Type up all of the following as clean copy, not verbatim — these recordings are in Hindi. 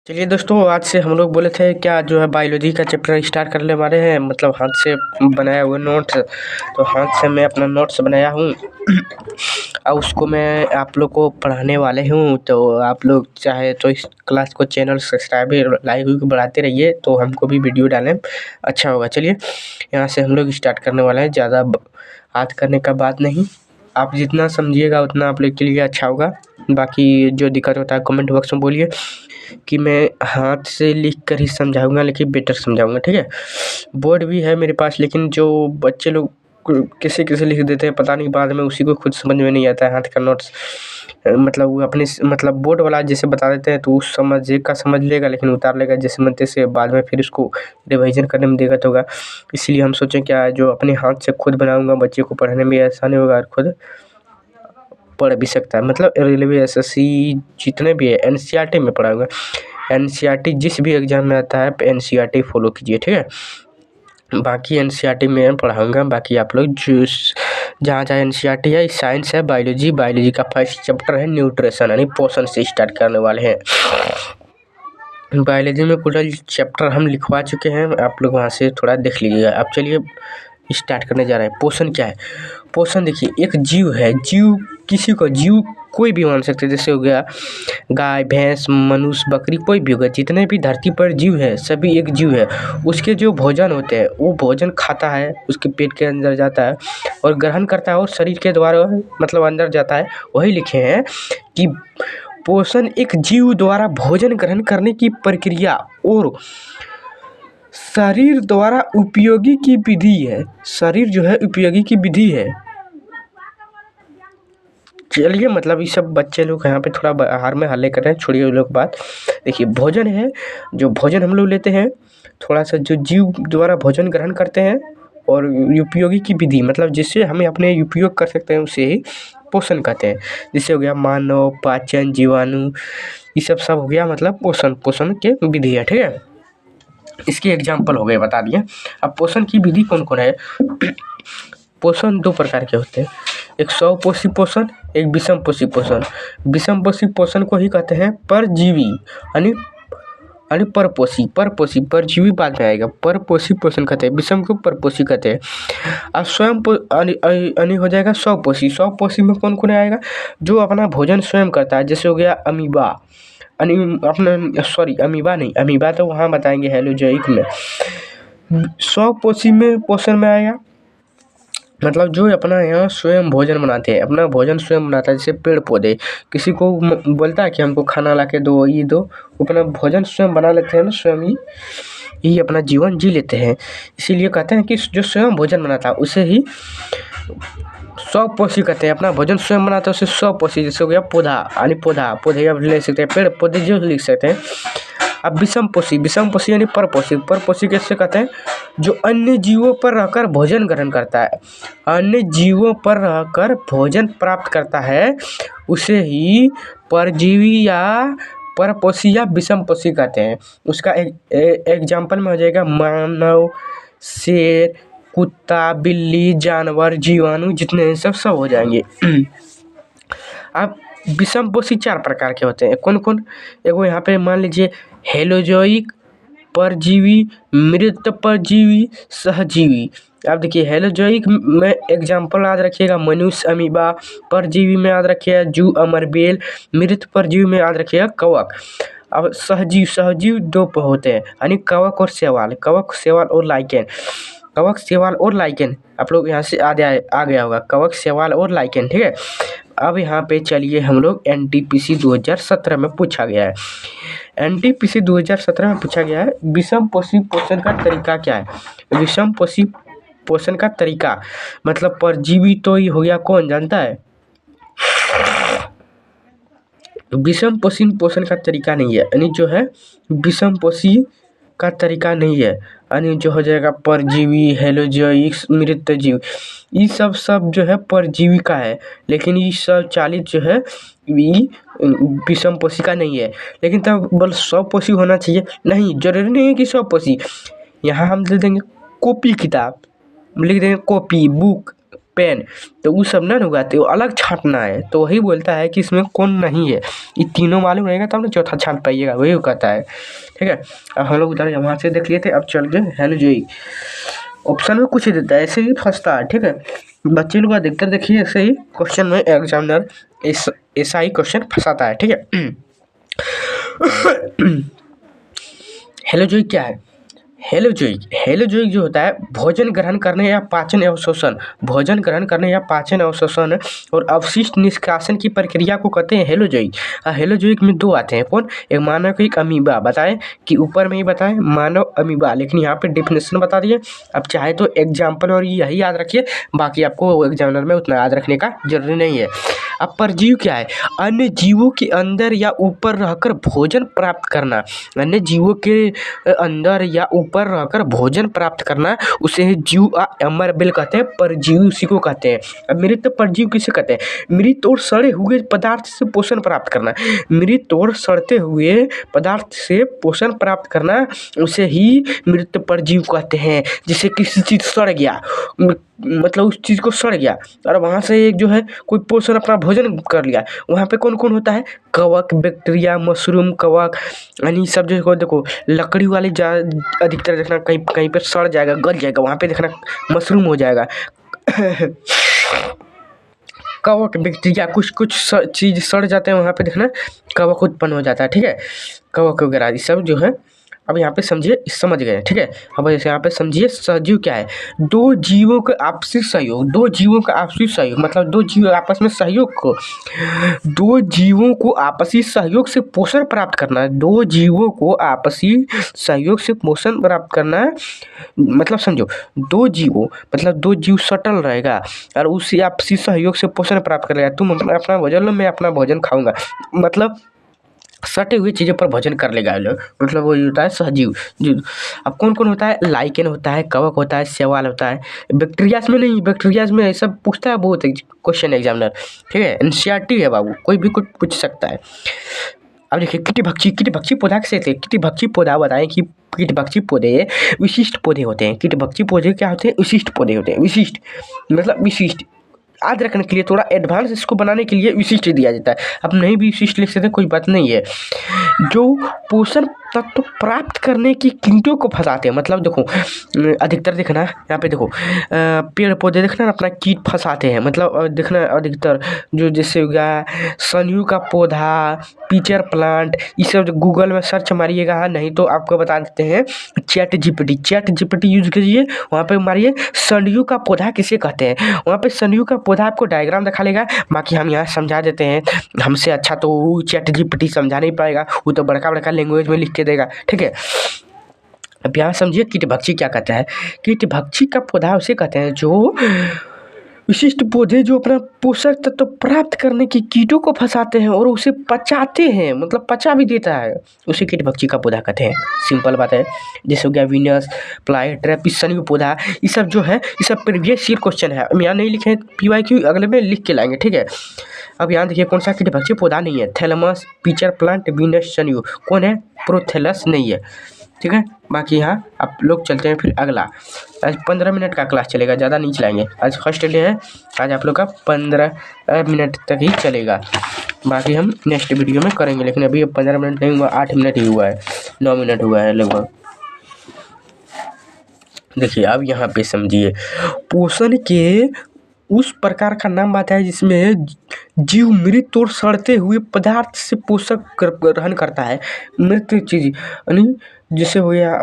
चलिए दोस्तों, आज से हम लोग बोले थे क्या जो है बायोलॉजी का चैप्टर स्टार्ट करने वाले हैं। मतलब हाथ से बनाया हुआ नोट्स। तो हाथ से मैं अपना नोट्स बनाया हूँ और उसको मैं आप लोग को पढ़ाने वाले हूँ। तो आप लोग चाहे तो इस क्लास को चैनल सब्सक्राइब लाइक बढ़ाते रहिए, तो हमको भी वीडियो डालें अच्छा होगा। चलिए यहाँ से हम लोग स्टार्ट करने वाले हैं। ज़्यादा बात करने का बात नहीं, आप जितना समझिएगा उतना आप लोग के लिए अच्छा होगा। बाकी जो दिक्कत होता है कमेंट बॉक्स में बोलिए कि मैं हाथ से लिख कर ही समझाऊंगा, लेकिन बेटर समझाऊंगा, ठीक है। बोर्ड भी है मेरे पास, लेकिन जो बच्चे लोग किसी किसी लिख देते हैं पता नहीं, बाद में उसी को खुद समझ में नहीं आता है हाथ का नोट्स। मतलब वो अपने मतलब बोर्ड वाला जैसे बता देते हैं तो उस समझ का समझ लेगा, लेकिन उतार लेगा जैसे मन तैसे, बाद में फिर उसको रिवाइजन करने में दिक्कत होगा। इसलिए हम सोचें क्या जो अपने हाथ से खुद बनाऊंगा, बच्चे को पढ़ने में आसानी होगा और खुद पढ़ भी सकता है। मतलब रेलवे एसएससी जितने भी है एनसीईआरटी में पढ़ाऊंगा। एनसीईआरटी जिस भी एग्जाम में आता है एनसीईआरटी फॉलो कीजिए, ठीक है। बाकी एनसीईआरटी में पढ़ाऊंगा। बाकी आप लोग जो जहाँ जहाँ एनसीईआरटी है, साइंस है, बायोलॉजी का फर्स्ट चैप्टर है न्यूट्रिशन यानी पोषण से स्टार्ट करने वाले हैं। बायोलॉजी में टोटल चैप्टर हम लिखवा चुके हैं, आप लोग वहाँ से थोड़ा देख लीजिएगा। अब चलिए स्टार्ट करने जा रहे हैं। पोषण क्या है? पोषण देखिए, एक जीव है। जीव किसी को जीव कोई भी मान सकते हैं, जैसे हो गया गाय भैंस मनुष्य बकरी, कोई भी होगा। जितने भी धरती पर जीव है सभी एक जीव है। उसके जो भोजन होते हैं वो भोजन खाता है, उसके पेट के अंदर जाता है और ग्रहण करता है और शरीर के द्वारा मतलब अंदर जाता है। वही लिखे हैं कि पोषण एक जीव द्वारा भोजन ग्रहण करने की प्रक्रिया और शरीर द्वारा उपयोगी की विधि है। शरीर जो है उपयोगी की विधि है। चलिए मतलब ये सब बच्चे लोग यहाँ पे थोड़ा बाहर में हल्ले कर रहे हैं, छोड़िए वो लोग बात। देखिए भोजन है, जो भोजन हम लोग लेते हैं, थोड़ा सा जो जीव द्वारा भोजन ग्रहण करते हैं और उपयोगी की विधि मतलब जिससे हमें अपने उपयोग कर सकते हैं उसे ही पोषण कहते हैं। जिससे हो गया मानव पाचन जीवाणु, ये सब हो गया मतलब पोषण के विधि है, ठीक है। इसके एग्जाम्पल हो गए बता दिए। अब पोषण की विधि कौन कौन है? पोषण दो प्रकार के होते हैं, एक स्वपोषी पोषण, एक विषमपोषी पोषण। विषमपोषी पोषण को ही कहते हैं परजीवी यानी परपोषी। परजीवी बाद में आएगा। परपोषी पोषण कहते हैं, विषम को परपोषी कहते हैं। अब स्वयं हो जाएगा स्वपोषी। स्वपोषी में कौन कौन आएगा? जो अपना भोजन स्वयं करता है, जैसे हो गया अमीबा। अमीबा नहीं, अमीबा तो वहाँ बताएंगे हेलोजोइक में। स्वपोषी में पोषण में आएगा मतलब जो अपना यहाँ स्वयं भोजन बनाते हैं, अपना भोजन स्वयं बनाता है। जैसे पेड़ पौधे, किसी को बोलता है कि हमको खाना ला के दो, ये दो, अपना भोजन स्वयं बना लेते हैं ना, स्वयं ही अपना जीवन जी लेते हैं। इसीलिए कहते हैं कि जो स्वयं भोजन बनाता है उसे ही स्वपोषी कहते हैं। अपना भोजन स्वयं बनाता है उसे स्वपोषी। जैसे हो गया पौधा यानी पौधे अब ले सकते हैं, पेड़ पौधे जो लिख सकते हैं। अब विषमपोषी यानी परपोषी कैसे कहते हैं? जो अन्य जीवों पर रहकर भोजन ग्रहण करता है, अन्य जीवों पर रहकर भोजन प्राप्त करता है, उसे ही परजीवी या परपोषी या विषमपोषी कहते हैं। उसका एग्जाम्पल में हो जाएगा मानव, शेर, कुत्ता, बिल्ली, जानवर, जीवाणु, जितने सब हो जाएंगे। अब विषमपोषी चार प्रकार के होते हैं। कौन कौन? एगो यहाँ पे मान लीजिए हेलोजोइक, परजीवी, मृत परजीवी, सहजीवी। अब देखिए हेलोजोइक में एग्जाम्पल याद रखिएगा मनुष्य अमीबा, परजीवी में याद रखिएगा जू अमरबेल, मृत परजीवी में याद रखिएगा कवक। अब सहजीव दो होते हैं यानी कवक और शैवाल। कवक शैवाल और लाइकेन आप लोग यहाँ से आ गया होगा, कवक शैवाल और लाइकेन, ठीक है। अब यहाँ पे चलिए हम लोग एनटीपीसी 2017 में पूछा गया है। एनटीपीसी 2017 में पूछा गया है विषमपोषी पोषण का तरीका क्या है? विषमपोषी पोषण का तरीका मतलब परजीवी तो ही हो गया, कौन जानता है? विषमपोषी पोषण का तरीका नहीं है, यानी जो है विषमपोषी का तरीका नहीं है, यानी जो हो जाएगा परजीवी, हेलोजोइक, मृत जीव, ये सब जो है परजीवी का है। लेकिन ये सब 40 जो है ये विषमपोषी का नहीं है। लेकिन तब बल स्वपोषी होना चाहिए? नहीं, जरूरी नहीं है कि स्वपोषी। यहाँ हम दे देंगे कॉपी किताब, लिख देंगे कॉपी बुक, पेन, तो वो सब ना उगाते, वो अलग छांटना है। तो वही बोलता है कि इसमें कौन नहीं है, ये तीनों मालूम रहेगा तब ना चौथा छांट पाइएगा, वही वो कहता है। ठीक है, अब हम लोग उधर वहाँ से देख लिए थे, अब चल गए हेलोजोई। ऑप्शन में कुछ ही देता है, ऐसे ही फंसता है। ठीक है, बच्चे लोग अधिकतर देखिए ऐसे ही क्वेश्चन में एग्जामिनर ऐसा ही क्वेश्चन फंसाता है। ठीक है, हेलोजोई क्या है? हेलोजोई जो होता है भोजन ग्रहण करने या पाचन अवशोषण, भोजन ग्रहण करने या पाचन अवशोषण और अवशिष्ट निष्कासन की प्रक्रिया को कहते हैं हेलोजोई। हेलोजोइक में दो आते हैं, कौन? एक मानव, एक अमीबा। बताएं कि ऊपर में ही बताएं मानव, अमीबा, लेकिन यहाँ पे डिफिनेशन बता दिए। अब चाहे तो एग्जाम्पल और यही याद रखिए, बाकी आपको एग्जामिनर में उतना याद रखने का जरूरी नहीं है। अब परजीव क्या है? अन्य जीवों के अंदर या ऊपर रहकर भोजन प्राप्त करना, अन्य जीवों के अंदर या ऊपर रहकर भोजन प्राप्त करना, उसे जीव अमर बिल कहते हैं, परजीवी उसी को कहते हैं। अब मृत परजीव किसे कहते हैं? मृत और सड़े हुए पदार्थ से पोषण प्राप्त करना, मृत और सड़ते हुए पदार्थ से पोषण प्राप्त करना, उसे ही मृत परजीव कहते हैं। जैसे किसी चीज सड़ गया, मतलब उस चीज़ को सड़ गया और वहाँ से एक जो है कोई पोषण अपना भोजन कर लिया, वहाँ पे कौन कौन होता है? कवक, बैक्टीरिया, मशरूम, कवक, यानी सब जो देखो लकड़ी वाली अधिकतर देखना कहीं कहीं पे सड़ जाएगा, गल जाएगा, वहाँ पे देखना मशरूम हो जाएगा। कवक, बैक्टीरिया, कुछ चीज़ सड़ जाते हैं, वहाँ पे देखना कवक उत्पन्न हो जाता है। ठीक है, कवक वगैरह ये सब जो है। अब यहाँ पे समझिए, समझ गए। ठीक है, अब यहाँ पे समझिए सहजीव क्या है? दो जीवों का आपसी सहयोग, दो जीवों का आपसी सहयोग मतलब दो जीव आपस में सहयोग को, दो जीवों को आपसी सहयोग से पोषण प्राप्त करना, दो जीवों को आपसी सहयोग से पोषण प्राप्त करना, मतलब समझो दो जीवों मतलब दो जीव सटल रहेगा और उसी आपसी सहयोग से पोषण प्राप्त करेगा। तुम अपना भोजन लो, मैं अपना भोजन खाऊंगा, मतलब सटे हुई चीज़ों पर भोजन कर लेगा लोग, मतलब वो होता है सहजीव। अब कौन कौन होता है? लाइकेन होता है, कवक होता है, शैवाल होता है। बैक्टीरियाज में नहीं, बैक्टीरियाज में सब पूछता है बहुत क्वेश्चन एग्जामिनर। ठीक है, एनसीईआरटी है बाबू, कोई भी कुछ पूछ सकता है। अब देखिए कीटभक्षी पौधा कैसे थे? कीटभक्षी पौधा बताएं कि कीटभक्षी पौधे विशिष्ट पौधे होते हैं। कीटभक्षी पौधे क्या होते हैं? विशिष्ट पौधे होते हैं। विशिष्ट मतलब विशिष्ट, याद रखने के लिए थोड़ा एडवांस इसको बनाने के लिए विशिष्ट दिया जाता है। अब नहीं भी विशिष्ट लिख सकते, कोई बात नहीं है। जो पोषण तत्व प्राप्त करने की कीटों को फंसाते हैं, मतलब देखो अधिकतर देखना यहाँ पे देखो पेड़ पौधे देखना अपना कीट फंसाते हैं, मतलब देखना अधिकतर जो जैसे हो गया सनयू का पौधा, पीचर प्लांट, ये सब गूगल में सर्च मारिएगा, नहीं तो आपको बता देते हैं चैट जीपीटी यूज कीजिए, वहाँ पे मारिए सनयू का पौधा किसे कहते हैं, वहाँ पे सनयू का पौधा आपको डायग्राम दिखा लेगा। बाकी हम यहाँ समझा देते हैं, हमसे अच्छा तो वो चैट जीपीटी समझा नहीं पाएगा, वो तो बड़का बड़का लैंग्वेज में लिख के देगा। ठीक है, अब यहाँ समझिए कीटभक्षी क्या कहता है। कीटभक्षी का पौधा उसे कहते हैं जो विशिष्ट पौधे जो अपना पोषक तत्व प्राप्त करने की कीटों को फंसाते हैं और उसे पचाते हैं, मतलब पचा भी देता है, उसे कीटभक्षी का पौधा कहते हैं। सिंपल बात है। जैसे हो गया वीनस, फ्लाई ट्रैप, सनयू पौधा, ये सब जो है ये सब प्रीवियस ईयर क्वेश्चन है, हम यहाँ नहीं लिखे, PYQ अगले में लिख के लाएंगे। ठीक है, अब यहाँ देखिए कौन सा कीटभक्षी पौधा नहीं है? थैलेमस, पीचर प्लांट, वीनस, सनयू। कौन है? प्रोथेलस नहीं है। ठीक है, बाकी यहाँ आप लोग चलते हैं फिर अगला। आज 15 मिनट का क्लास चलेगा, ज़्यादा नहीं चलाएंगे, आज फर्स्ट डे है, आज आप लोग का 15 मिनट तक ही चलेगा, बाकी हम नेक्स्ट वीडियो में करेंगे। लेकिन अभी 15 मिनट नहीं हुआ, 8 मिनट ही हुआ है, 9 मिनट हुआ है लगभग। देखिए अब यहाँ पे समझिए, पोषण के उस प्रकार का नाम बताया जिसमें जीव मृत और सड़ते हुए पदार्थ से पोषक ग्रहण करता है। मृत चीज यानी जैसे हो गया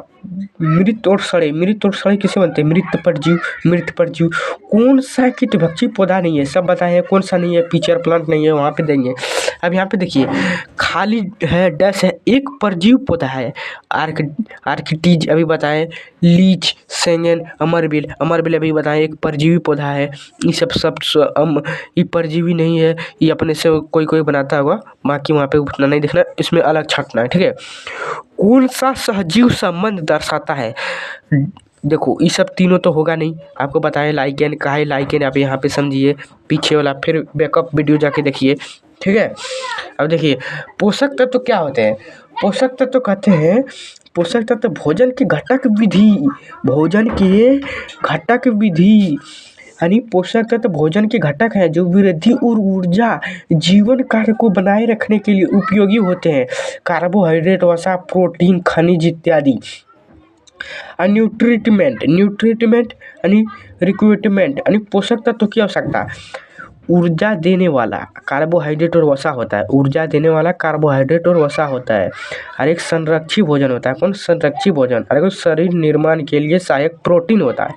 मृत और सड़े किसे बनते हैं? मृत परजीव। कौन सा कीटभक्षी पौधा नहीं है? सब बताए हैं कौन सा नहीं है, पीचर प्लांट नहीं है, वहाँ पे देंगे। अब यहाँ पे देखिए खाली है, डैश है, एक परजीव पौधा है, आर्किटीज अभी बताएं, लीच, सेंगन, अमरबिल अभी बताएं एक परजीवी पौधा है। ये सब ये परजीवी नहीं है, ये अपने से कोई बनाता होगा, बाकी वहाँ पे उतना नहीं देखना, इसमें अलग छांटना है। ठीक है, कौन सा सहजीव संबंध दर्शाता है? देखो ये सब तीनों तो होगा नहीं, आपको बताएं लाइकेन का है, लाइकेन आप यहाँ पे समझिए, पीछे वाला फिर बैकअप वीडियो जाके देखिए। ठीक है, अब देखिए पोषक तत्व क्या होते हैं? पोषक तत्व कहते हैं, पोषक तत्व भोजन की घटक विधि यानी पोषक तत्व भोजन के घटक हैं जो वृद्धि और ऊर्जा जीवन कार्य को बनाए रखने के लिए उपयोगी होते हैं। कार्बोहाइड्रेट, वसा, प्रोटीन, खनिज इत्यादि। न्यूट्रिटमेंट यानी रिक्रूटमेंट यानी पोषक तत्व की आवश्यकता। ऊर्जा देने वाला कार्बोहाइड्रेट और वसा होता है। ऊर्जा देने वाला कार्बोहाइड्रेट और वसा होता है। और एक संरक्षी भोजन होता है। कौन? संरक्षी भोजन। और शरीर निर्माण के लिए सहायक प्रोटीन होता है।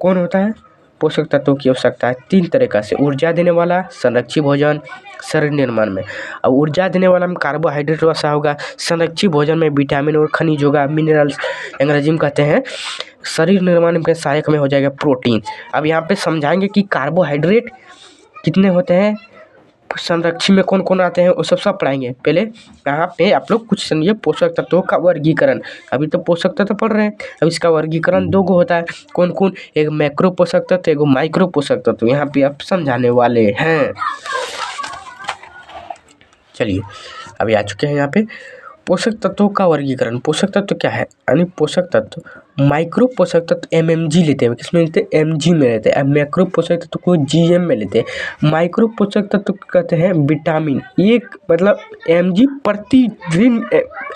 कौन होता है? पोषक तत्वों की आवश्यकता है 3 तरीका से। ऊर्जा देने वाला, संरक्षी भोजन, शरीर निर्माण में। अब ऊर्जा देने वाला में कार्बोहाइड्रेट वसा होगा। संरक्षी भोजन में विटामिन और खनिज होगा, मिनरल्स अंग्रेजी में कहते हैं। शरीर निर्माण में सहायक में हो जाएगा प्रोटीन। अब यहाँ पे समझाएंगे कि कार्बोहाइड्रेट कितने होते हैं, संरक्षी में कौन कौन आते हैं, वो सब पढ़ाएंगे। पहले यहाँ पे आप लोग कुछ समझिए पोषक तत्वों का वर्गीकरण। अभी तो पोषक तत्व पढ़ रहे हैं, अब इसका वर्गीकरण 2 होता है। कौन कौन? एक मैक्रो पोषक तत्व, एक माइक्रो पोषक तत्व। यहाँ पे आप समझाने वाले हैं। चलिए अभी आ चुके हैं यहाँ पे पोषक तत्वों का वर्गीकरण। पोषक तत्व क्या है? यानी पोषक तत्व माइक्रो पोषक तत्व MMG लेते हैं। किसमें लेते हैं? MG में लेते हैं। मैक्रो पोषक तत्व को GM में लेते हैं। माइक्रो पोषक तत्व कहते हैं विटामिन। एक मतलब MG प्रतिदिन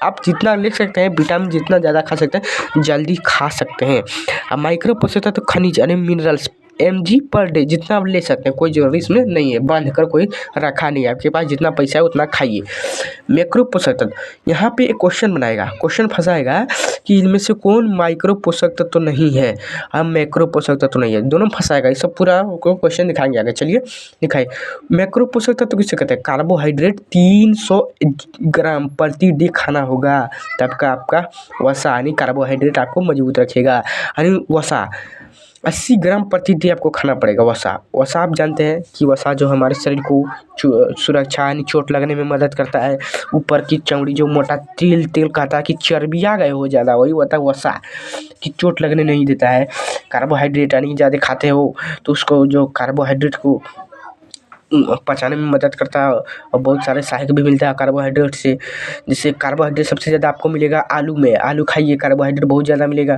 आप जितना ले सकते हैं, विटामिन जितना ज़्यादा खा सकते हैं जल्दी खा सकते हैं। अब माइक्रो पोषक तत्व खनिज यानी मिनरल्स MG पर डे जितना आप ले सकते हैं, कोई जरूरी इसमें नहीं है, बांध कर कोई रखा नहीं है। आपके पास जितना पैसा है उतना खाइए। मैक्रो पोषक तत्व यहाँ पे एक क्वेश्चन बनाएगा, क्वेश्चन फंसाएगा कि इनमें से कौन माइक्रो पोषक तत्व नहीं है और मैक्रो पोषक तत्व नहीं है, दोनों फंसाएगा। ये सब पूरा क्वेश्चन दिखाएंगे आगे। चलिए दिखाइए। मैक्रो पोषक तत्व किसे कहते हैं? कार्बोहाइड्रेट 300 ग्राम प्रति डे खाना होगा, तब का आपका वसा यानी कार्बोहाइड्रेट आपको मजबूत रखेगा। यानी वसा 80 ग्राम प्रति डे आपको खाना पड़ेगा। वसा आप जानते हैं कि वसा जो हमारे शरीर को सुरक्षा यानी चोट लगने में मदद करता है। ऊपर की चमड़ी जो मोटा तेल कहता है कि चर्बी आ गए हो ज़्यादा, वही होता है वसा, कि चोट लगने नहीं देता है। कार्बोहाइड्रेट यानी ज़्यादा खाते हो तो उसको जो कार्बोहाइड्रेट को पचाने में मदद करता है और बहुत सारे सहायक भी मिलता है कार्बोहाइड्रेट से। जिससे कार्बोहाइड्रेट सबसे ज़्यादा आपको मिलेगा आलू में। आलू खाइए, कार्बोहाइड्रेट बहुत ज़्यादा मिलेगा।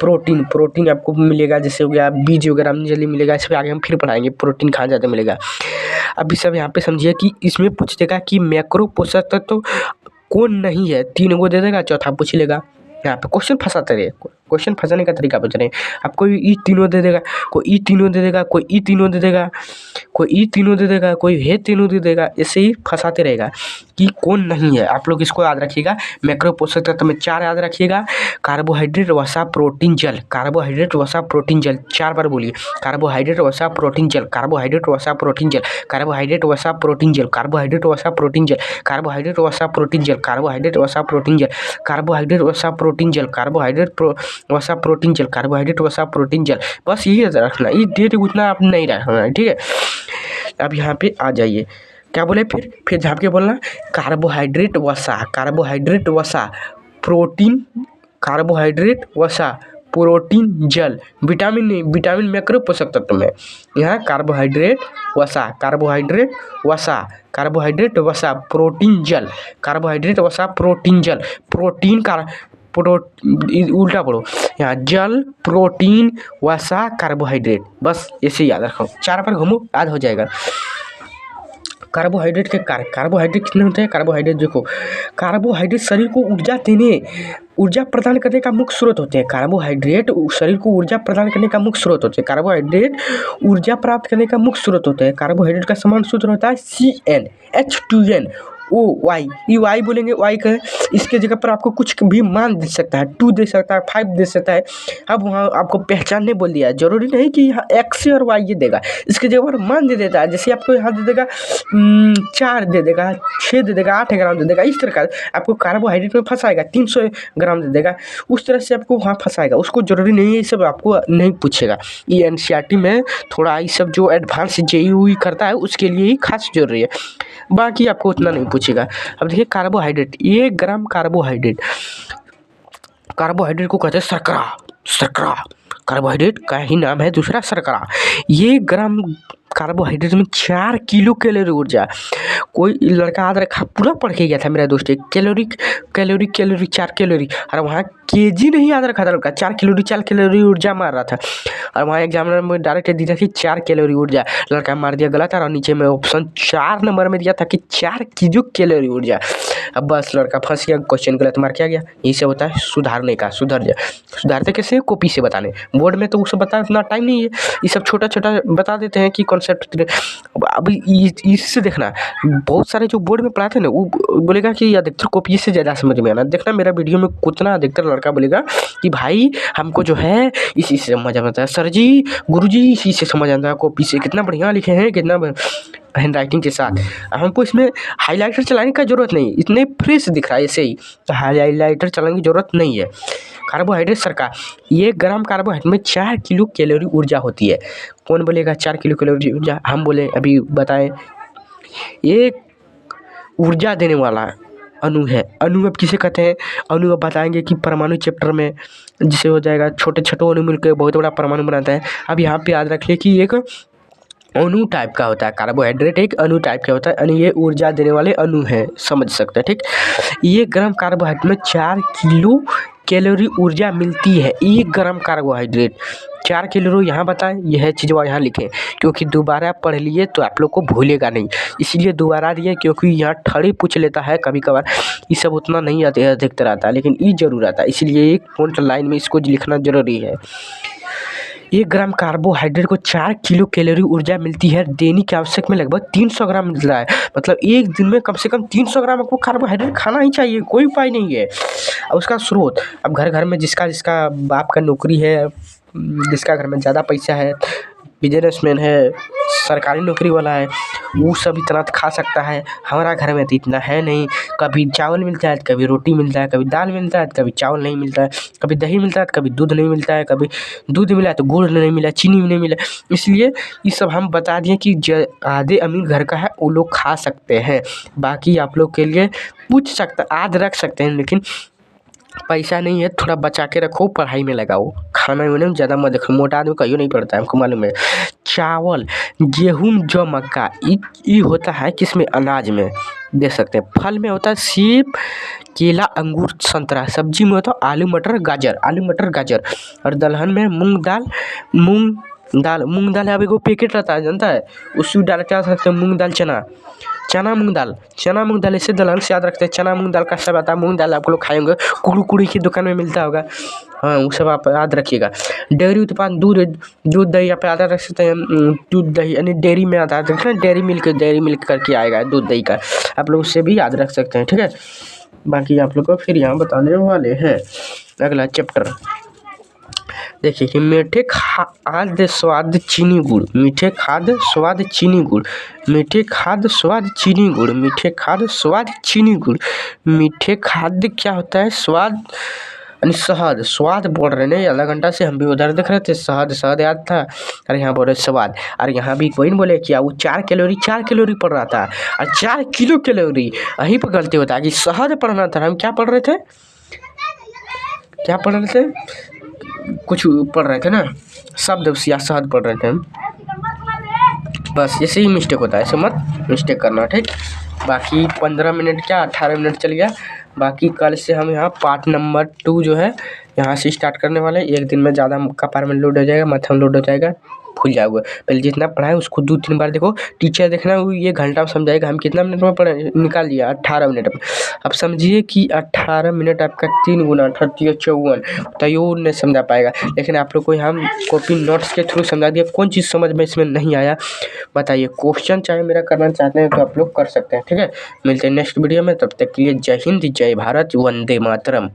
प्रोटीन आपको मिलेगा, जैसे हो गया बीज वगैरह में जल्दी मिलेगा। इस पर आगे हम फिर पढ़ाएंगे प्रोटीन कहाँ ज़्यादा मिलेगा। अभी सब यहाँ पे समझिए कि इसमें पूछ देगा कि मैक्रो पोषक तत्व तो कौन नहीं है, 3 को दे देगा, चौथा पूछ लेगा। यहाँ पे क्वेश्चन फंसाते रहे, क्वेश्चन फंसाने का तरीका पूछ रहे हैं। आप कोई ई तीनों दे देगा, कोई ई तीनों दे देगा, कोई ई तीनों दे देगा, कोई ई तीनों दे देगा, कोई हे तीनों दे देगा। ऐसे ही फंसाते रहेगा कि कौन नहीं है। आप लोग इसको याद रखिएगा। मैक्रो पोषक तत्व में 4 याद रखिएगा। कार्बोहाइड्रेट, वसा, प्रोटीन, जल। कार्बोहाइड्रेट, वसा, प्रोटीन, जल 4 बार बोलिए। कार्बोहाइड्रेट, वसा, प्रोटीन, जल। कार्बोहाइड्रेट, वसा, प्रोटीन, जल। कार्बोहाइड्रेट, वसा, प्रोटीन, जल। कार्बोहाइड्रेट, वसा, प्रोटीन, जल। कार्बोहाइड्रेट, वसा, प्रोटीन, जल। कार्बोहाइड्रेट, वसा, प्रोटीन, जल। कार्बोहाइड्रेट, वसा, प्रोटीन, जल। कार्बोहाइड्रेट, वसा, प्रोटीन, जल। कार्बोहाइड्रेट, वसा, प्रोटीन, जल। बस यही याद रखना, ये डेट उतना आप नहीं रखना है, ठीक है। अब यहाँ पे आ जाइए, क्या बोले फिर झाप के बोलना। कार्बोहाइड्रेट, वसा, प्रोटीन, कार्बोहाइड्रेट, वसा, प्रोटीन, जल। विटामिन नहीं, विटामिन मैक्रो पोषक तत्व में। यहाँ कार्बोहाइड्रेट, वसा, प्रोटीन, जल। कार्बोहाइड्रेट, वसा, प्रोटीन, जल। प्रोटीन उल्टा पढ़ो यहाँ, जल, प्रोटीन, वसा, कार्बोहाइड्रेट। बस ऐसे याद रखो, 4 पर घूमो, याद हो जाएगा। कार्बोहाइड्रेट के कार्य। कार्बोहाइड्रेट कितने होते हैं? कार्बोहाइड्रेट देखो, कार्बोहाइड्रेट शरीर को ऊर्जा प्रदान करने का मुख्य स्रोत होते हैं। कार्बोहाइड्रेट शरीर को ऊर्जा प्रदान करने का मुख्य स्रोत होते हैं। कार्बोहाइड्रेट ऊर्जा प्राप्त करने का मुख्य स्रोत होता है। कार्बोहाइड्रेट का समान सूत्र होता है CnH2nOY। ये वाई बोलेंगे, वाई का इसके जगह पर आपको कुछ भी मान दे सकता है, 2 दे सकता है, 5 दे सकता है। अब वहाँ आपको पहचानने बोल दिया है, जरूरी नहीं कि यहाँ X और Y ये देगा, इसके जगह पर मान दे देता है। जैसे आपको यहाँ दे देगा 4 दे देगा, 6 दे देगा, 8 ग्राम दे देगा। इस तरह का आपको कार्बोहाइड्रेट में फंसाएगा, 300 ग्राम दे देगा, उस तरह से आपको वहाँ फंसाएगा। उसको जरूरी नहीं है, ये सब आपको नहीं पूछेगा। ये NCERT में थोड़ा ये सब जो एडवांस JEE करता है उसके लिए ही खास जरूरी है, बाकी आपको उतना नहीं पूछेगा। अब देखिए कार्बोहाइड्रेट, 1 ग्राम कार्बोहाइड्रेट को कहते हैं शर्करा। कार्बोहाइड्रेट का ही नाम है दूसरा शर्करा। 1 ग्राम कार्बोहाइड्रेट में 4 किलो कैलोरी ऊर्जा। कोई लड़का याद रखा पूरा पढ़ के गया था मेरा दोस्त, कैलोरी कैलोरी कैलोरी 4 कैलोरी, और वहाँ केजी नहीं याद रखा था लड़का, 4 कैलोरी ऊर्जा मार रहा था। और वहाँ एग्जामिनर में डायरेक्ट दिया था कि 4 कैलोरी ऊर्जा, लड़का मार दिया गलत, और नीचे में ऑप्शन 4 नंबर में दिया था कि 4 किलो कैलोरी ऊर्जा। अब बस लड़का फंस गया, क्वेश्चन गलत मार के आ गया। यही सब होता है सुधारने का। सुधारते कैसे? कॉपी से बताने, बोर्ड में तो वो सब बता इतना टाइम नहीं है, ये सब छोटा छोटा बता देते हैं कि कॉन्सेप्ट। अभी इससे देखना, बहुत सारे जो बोर्ड में पढ़ाते हैं ना, वो बोलेगा कि अधिकतर कॉपी से ज़्यादा समझ में आना। देखना मेरा वीडियो में कितना अधिकतर लड़का बोलेगा कि भाई हमको जो है इसी से समझ आता है, सर जी गुरुजी इसी से समझ आता है, कॉपी से कितना बढ़िया लिखे हैं, कितना हैंड राइटिंग के साथ। हमको इसमें हाइलाइटर चलाने का ज़रूरत नहीं, इतने फ्रेश दिख रहा है ऐसे ही, तो हाइलाइटर चलाने की ज़रूरत नहीं है। कार्बोहाइड्रेट सरकार, 1 ग्राम कार्बोहाइड्रेट में 4 किलो कैलोरी ऊर्जा होती है। कौन बोलेगा 4 किलो कैलोरी ऊर्जा? हम बोले, अभी बताएं। एक ऊर्जा देने वाला अणु है। अणु अब किसे कहते हैं? अणु अब बताएंगे कि परमाणु चैप्टर में जिसे हो जाएगा, छोटे छोटे अणु मिलकर बहुत बड़ा परमाणु बनाता है। अब यहाँ पे याद रखिए कि एक अणु टाइप का होता है, कार्बोहाइड्रेट एक अणु टाइप का होता है, यानी ये ऊर्जा देने वाले अणु हैं, समझ सकते हैं। ठीक, 1 ग्राम कार्बोहाइड्रेट में 4 किलो कैलोरी ऊर्जा मिलती है। 1 ग्राम कार्बोहाइड्रेट 4 कैलोरी यहाँ बताएं, यह चीज़ यहाँ लिखें, क्योंकि दोबारा पढ़ लिए तो आप लोग को भूलेगा नहीं, इसलिए दोबारा दिए, क्योंकि यहाँ ठड़ी पूछ लेता है कभी कभार। ये सब उतना नहीं आते अधिकतर आता है, लेकिन ये जरूर आता है, इसलिए एक पॉइंट लाइन में इसको लिखना जरूरी है। 1 ग्राम कार्बोहाइड्रेट को 4 किलो कैलोरी ऊर्जा मिलती है। दैनिक आवश्यक में लगभग 300 ग्राम मिल रहा है, मतलब एक दिन में कम से कम 300 ग्राम आपको कार्बोहाइड्रेट खाना ही चाहिए, कोई उपाय नहीं है। और उसका स्रोत, अब घर घर में जिसका जिसका बाप का नौकरी है, जिसका घर में ज़्यादा पैसा है, बिजनेसमैन है, सरकारी नौकरी वाला है, वो सब इतना तो खा सकता है। हमारा घर में तो इतना है नहीं, कभी चावल मिलता है, कभी रोटी मिलता है, कभी दाल मिलता है, कभी चावल नहीं मिलता है, कभी दही मिलता है, कभी दूध नहीं मिलता है, कभी दूध मिला तो गुड़ नहीं मिला, चीनी नहीं मिला। इसलिए ये सब हम बता दिए कि जो आधे अमीर घर का है वो लोग खा सकते हैं, बाकी आप लोग के लिए पूछ सकते, आध रख सकते हैं, लेकिन पैसा नहीं है, थोड़ा बचा के रखो, पढ़ाई में लगाओ, खाना वाने में ज़्यादा मत देखो, मोटा आदमी कहीं नहीं पड़ता है, हमको मालूम है। चावल, गेहूँ, जौ, मक्का, ये होता है किसमें? अनाज में, देख सकते हैं। फल में होता है सेब, केला, अंगूर, संतरा। सब्जी में होता है आलू मटर गाजर। और दलहन में मूंग दाल है। अब एगो पैकेट रहता है, जानता है, उसमें डाल के आ सकते हैं मूंग दाल, चना मूंग दाल, इसे दलहन से याद रखते हैं। चना मूंग दाल का सब आता है, मूंग दाल आप लोग खाएंगे, कुड़ी की दुकान में मिलता होगा, हाँ वो सब आप याद रखिएगा। डेयरी उत्पाद, दूध दही आप याद रख सकते हैं। दूध दही यानी डेयरी में आता है, डेयरी मिल्क करके आएगा दूध दही का, आप लोग उससे भी याद रख सकते हैं। ठीक है, बाकी आप लोग को फिर यहाँ बताने वाले हैं अगला चैप्टर। देखिए कि मीठे खाद्य स्वाद चीनी गुड़, मीठे खाद्य स्वाद चीनी गुड़, मीठे खाद्य स्वाद चीनी गुड़, मीठे खाद्य स्वाद चीनी गुड़। मीठे खाद्य क्या होता है? स्वाद यानी शहद, स्वाद बोल रहे नहीं, आधा घंटा से हम भी उधर देख रहे थे, शहद याद था, अरे यहाँ बोल रहे स्वाद। और यहाँ भी कोई नहीं बोले क्या, वो 4 कैलोरी पढ़ रहा था, और 4 किलो कैलोरी, यहीं पर गलती होता है कि शहद पढ़ना था, हम क्या पढ़ रहे थे, कुछ पढ़ रहे थे ना, शब्द या शहद पढ़ रहे थे हम, बस ऐसे ही मिस्टेक होता है, ऐसे मत मिस्टेक करना। ठीक, बाकी 15 मिनट क्या 18 मिनट चल गया। बाकी कल से हम यहाँ पार्ट नंबर 2 जो है यहाँ से स्टार्ट करने वाले हैं। एक दिन में ज़्यादा कपार में लोड हो जाएगा, माथा में लोड हो जाएगा, भूल जाओगे। पहले जितना पढ़ाए उसको 2-3 बार देखो, टीचर देखना वो ये घंटा में समझाएगा, हम कितना मिनट में पढ़े निकाल लिया 18 मिनट में। अब समझिए कि 18 मिनट आपका 3 गुना 38 54, तो ये नहीं समझा पाएगा, लेकिन आप लोग को हम कॉपी नोट्स के थ्रू समझा दिया। कौन चीज़ समझ में इसमें नहीं आया बताइए, क्वेश्चन चाहे मेरा करना चाहते हैं तो आप लोग कर सकते हैं। ठीक है, मिलते हैं नेक्स्ट वीडियो में, तब तक के लिए जय हिंद, जय भारत, वंदे मातरम।